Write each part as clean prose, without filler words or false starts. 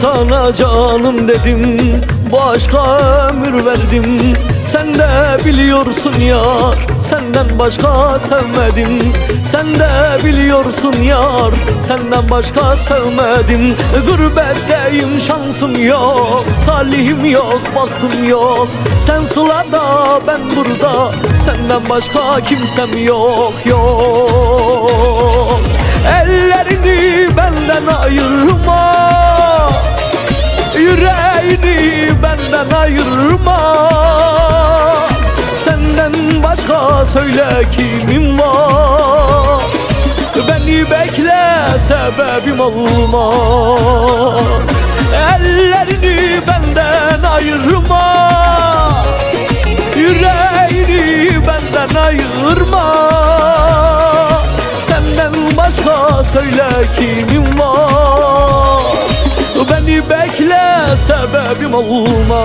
sana canım dedim, başka ömür verdim. Sen de biliyorsun yar, senden başka sevmedim. Sen de biliyorsun yar, senden başka sevmedim. Gurbetteyim, şansım yok, talihim yok, baktım yok. Sen sılada, ben burada, senden başka kimsem yok, yok. Ellerini benden ayırma, yüreğini benden ayırma. Senden başka söyle kimim var? Beni bekle, sebebim olma. Ellerini benden ayırma, yüreğini benden ayırma. Senden başka söyle kimim var? Beni bekle, sebebim olma.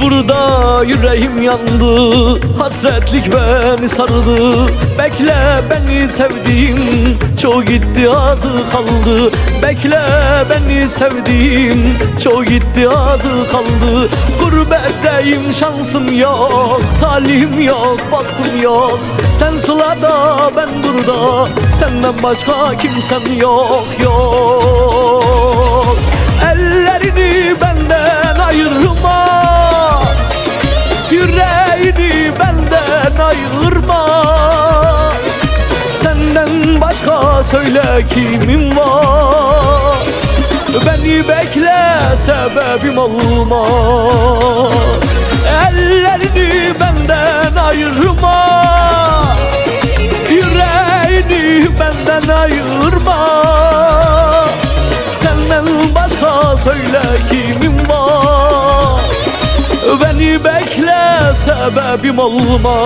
Burada yüreğim yandı, hasretlik beni sardı. Bekle beni sevdiğim, çoğu gitti azı kaldı. Bekle beni sevdiğim, çoğu gitti azı kaldı. Gurbetteyim, şansım yok, talihim yok, baktım yok. Sen sılada, ben burada, senden başka kimsem yok, yok. Ellerini benden ayırma, yüreğini benden ayırma. Senden başka söyle kimim var? Beni bekle, sebebim olma. Ellerini benden ayırma, yüreğini benden ayırma. Senden başka söyle kimim var? Beni bekle, sebebim olma.